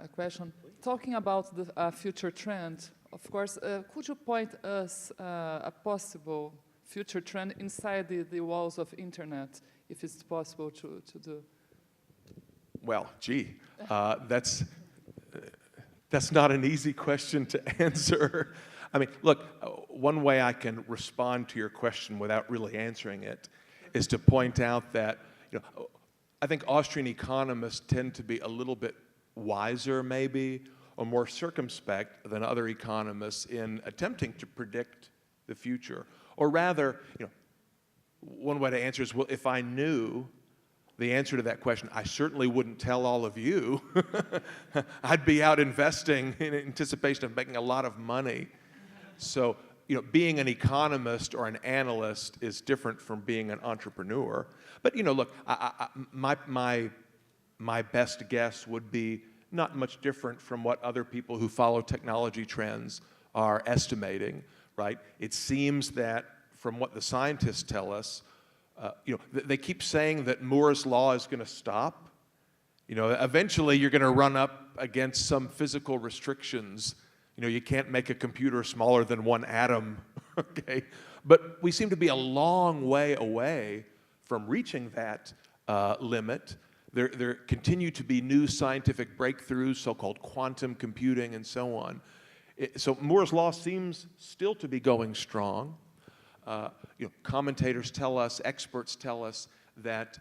a question. Talking about the future trend, of course, could you point us a possible future trend inside the walls of internet, if it's possible to do? Well, gee, that's not an easy question to answer. I mean, look, one way I can respond to your question without really answering it is to point out that, I think Austrian economists tend to be a little bit wiser, maybe, or more circumspect than other economists in attempting to predict the future. Or rather, one way to answer is, well, if I knew the answer to that question, I certainly wouldn't tell all of you. I'd be out investing in anticipation of making a lot of money. So, being an economist or an analyst is different from being an entrepreneur. But, look, my best guess would be not much different from what other people who follow technology trends are estimating, right? It seems that from what the scientists tell us, they keep saying that Moore's law is going to stop. Eventually you're going to run up against some physical restrictions. You can't make a computer smaller than one atom, okay? But we seem to be a long way away from reaching that limit. There continue to be new scientific breakthroughs, so-called quantum computing and so on. So Moore's law seems still to be going strong. Commentators tell us, experts tell us that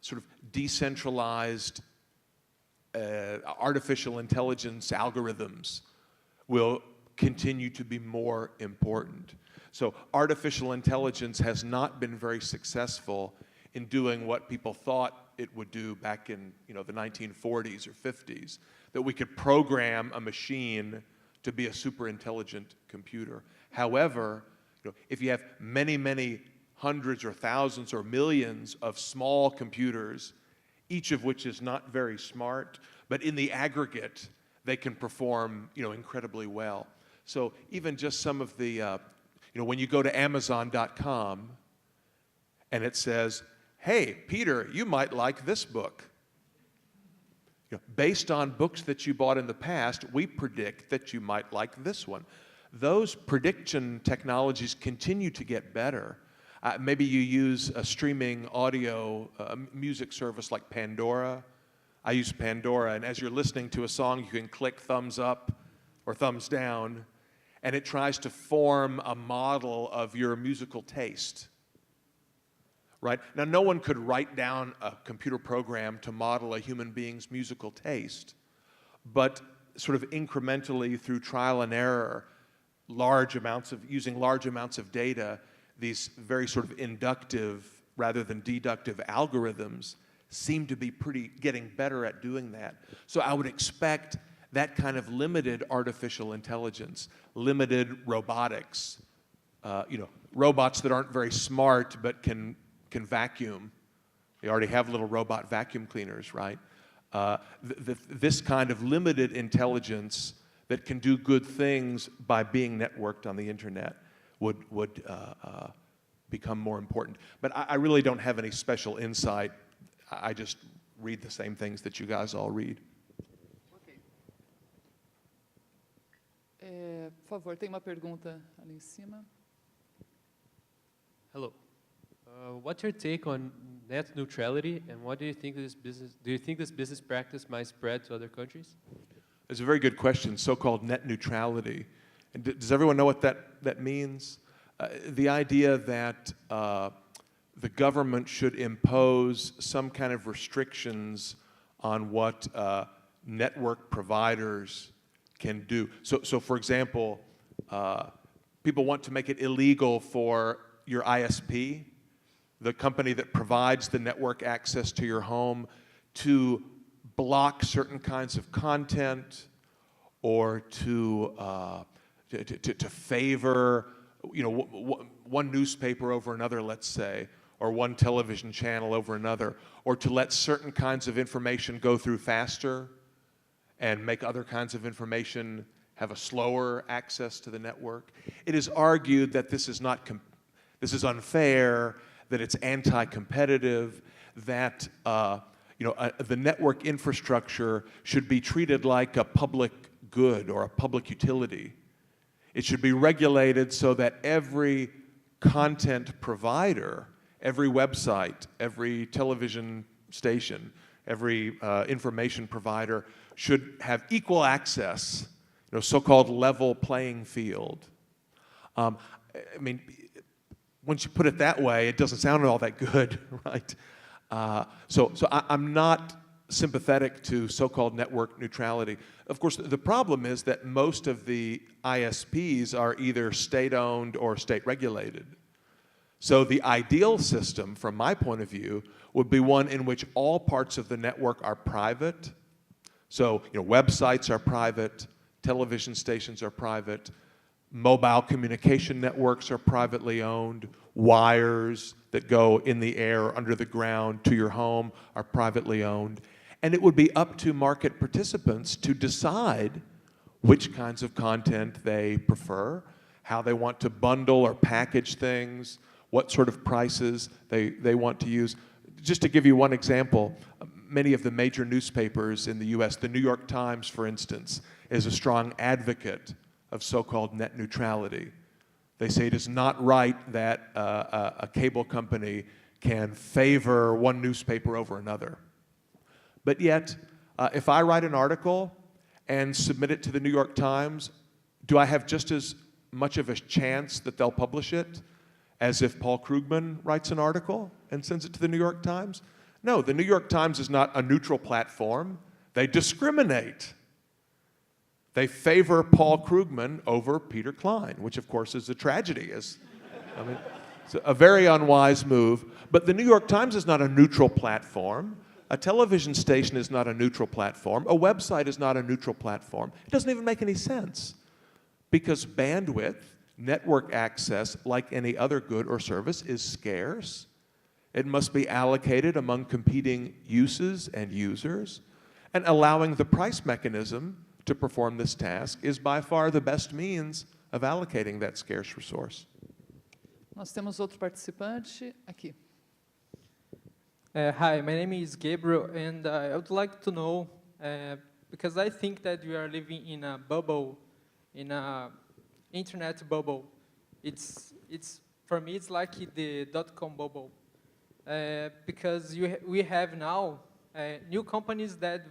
sort of decentralized artificial intelligence algorithms will continue to be more important. So artificial intelligence has not been very successful in doing what people thought it would do back in the 1940s or 50s, that we could program a machine to be a super intelligent computer. However, if you have many, many hundreds or thousands or millions of small computers, each of which is not very smart, but in the aggregate, they can perform, incredibly well. So even just some of the, when you go to Amazon.com and it says, "Hey, Peter, you might like this book. Based on books that you bought in the past, we predict that you might like this one." Those prediction technologies continue to get better. Maybe you use a streaming audio music service like Pandora. I use Pandora, and as you're listening to a song, you can click thumbs up or thumbs down, and it tries to form a model of your musical taste. Right? Now, no one could write down a computer program to model a human being's musical taste, but sort of incrementally through trial and error, using large amounts of data, these very sort of inductive rather than deductive algorithms seem to be getting better at doing that. So I would expect that kind of limited artificial intelligence, limited robotics, robots that aren't very smart but can vacuum. They already have little robot vacuum cleaners, right? This kind of limited intelligence that can do good things by being networked on the internet would become more important. But I really don't have any special insight. I just read the same things that you guys all read. Ok. Por favor, tem uma pergunta ali em cima. Hello. What's your take on net neutrality, and what do you think this business practice might spread to other countries? It's a very good question, so-called net neutrality. And does everyone know what that means? The idea that the government should impose some kind of restrictions on what network providers can do. So for example, people want to make it illegal for your ISP, the company that provides the network access to your home, to block certain kinds of content or to favor one newspaper over another, let's say, or one television channel over another, or to let certain kinds of information go through faster and make other kinds of information have a slower access to the network. It is argued that this is unfair, that it's anti-competitive, that the network infrastructure should be treated like a public good or a public utility. It should be regulated so that every content provider, every website, every television station, every information provider should have equal access, so-called level playing field. I mean, once you put it that way, it doesn't sound all that good, right? So I'm not sympathetic to so-called network neutrality. Of course, the problem is that most of the ISPs are either state-owned or state-regulated. So the ideal system, from my point of view, would be one in which all parts of the network are private. So, websites are private, television stations are private, mobile communication networks are privately owned, wires that go in the air, under the ground, to your home are privately owned. And it would be up to market participants to decide which kinds of content they prefer, how they want to bundle or package things, what sort of prices they want to use. Just to give you one example, many of the major newspapers in the US, the New York Times, for instance, is a strong advocate of so-called net neutrality. They say it is not right that a cable company can favor one newspaper over another. But yet, if I write an article and submit it to the New York Times, do I have just as much of a chance that they'll publish it as if Paul Krugman writes an article and sends it to the New York Times? No, the New York Times is not a neutral platform. They discriminate. They favor Paul Krugman over Peter Klein, which of course is a tragedy. It's a very unwise move. But the New York Times is not a neutral platform. A television station is not a neutral platform. A website is not a neutral platform. It doesn't even make any sense, because bandwidth, network access, like any other good or service, is scarce. It must be allocated among competing uses and users, and allowing the price mechanism to perform this task is by far the best means of allocating that scarce resource. Nós temos outro participante aqui. Hi, my name is Gabriel, and I would like to know, because I think that we are living in a bubble, in a internet bubble. It's for me, it's like the dot-com bubble, because we have now new companies that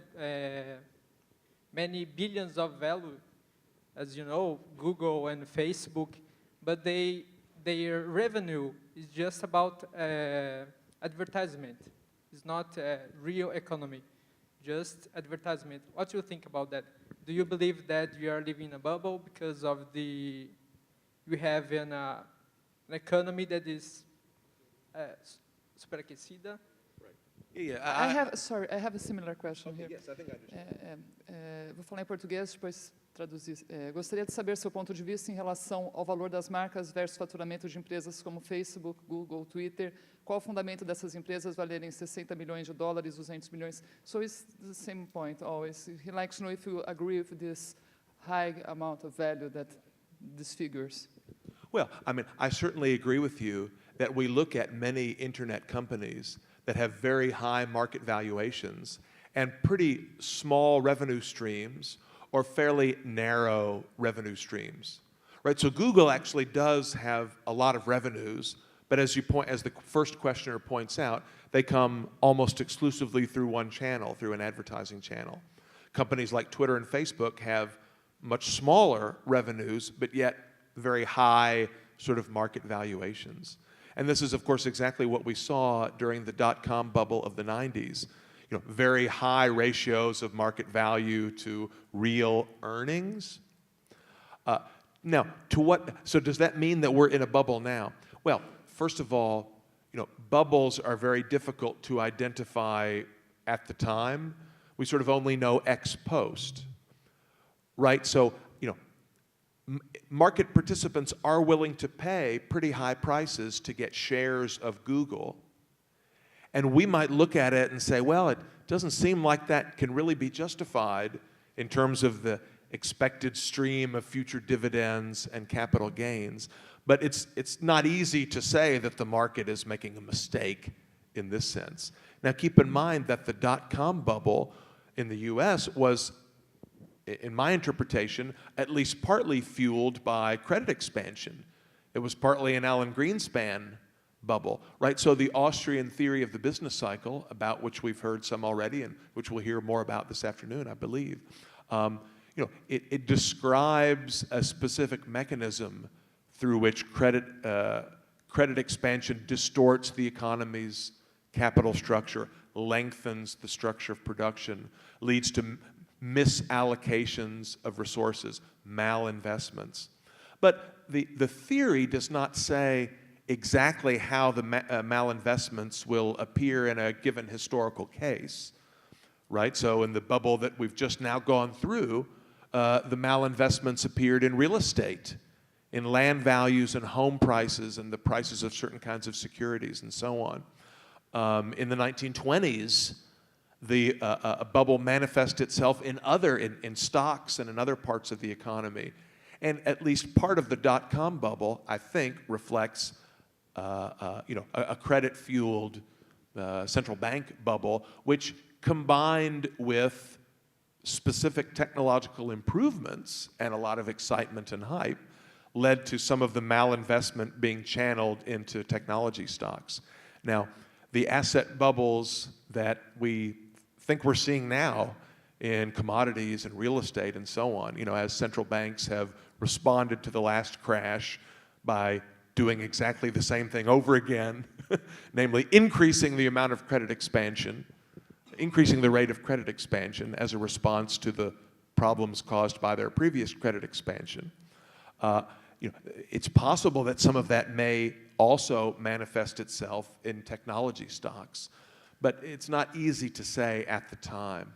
many billions of value, as you know, Google and Facebook, but their revenue is just about advertisement. It's not real economy, just advertisement. What do you think about that? Do you believe that we are living in a bubble because of we have an economy that is superaquecida? Yeah, I have a similar question here. Yes, I think I understand. Vou falar em português, depois traduzir. Gostaria de saber seu ponto de vista em relação ao valor das marcas versus faturamento de empresas como Facebook, Google, Twitter. Qual o fundamento dessas empresas valerem 60 milhões de dólares, 200 milhões? So it's the same point always. He likes to know if you agree with this high amount of value that these figures. Well, I mean, I certainly agree with you that we look at many internet companies that have very high market valuations and pretty small revenue streams or fairly narrow revenue streams, right? So Google actually does have a lot of revenues, but as the first questioner points out, they come almost exclusively through one channel, through an advertising channel. Companies like Twitter and Facebook have much smaller revenues, but yet very high sort of market valuations. And this is, of course, exactly what we saw during the dot-com bubble of the 90s. Very high ratios of market value to real earnings. Now, so does that mean that we're in a bubble now? Well, first of all, bubbles are very difficult to identify at the time. We sort of only know ex post, right? So, market participants are willing to pay pretty high prices to get shares of Google. And we might look at it and say, well, it doesn't seem like that can really be justified in terms of the expected stream of future dividends and capital gains. But it's not easy to say that the market is making a mistake in this sense. Now keep in mind that the dot-com bubble in the US was, in my interpretation, at least partly fueled by credit expansion. It was partly an Alan Greenspan bubble, right? So the Austrian theory of the business cycle, about which we've heard some already and which we'll hear more about this afternoon, I believe, it describes a specific mechanism through which credit expansion distorts the economy's capital structure, lengthens the structure of production, leads to misallocations of resources, malinvestments. But the theory does not say exactly how the malinvestments will appear in a given historical case, right? So in the bubble that we've just now gone through, the malinvestments appeared in real estate, in land values and home prices and the prices of certain kinds of securities and so on. In the 1920s, the bubble manifested itself in stocks and in other parts of the economy. And at least part of the dot-com bubble, I think, reflects a credit-fueled central bank bubble, which combined with specific technological improvements and a lot of excitement and hype, led to some of the malinvestment being channeled into technology stocks. Now, the asset bubbles that we think we're seeing now in commodities and real estate and so on, as central banks have responded to the last crash by doing exactly the same thing over again, namely increasing the amount of credit expansion, increasing the rate of credit expansion as a response to the problems caused by their previous credit expansion. It's possible that some of that may also manifest itself in technology stocks, but it's not easy to say at the time.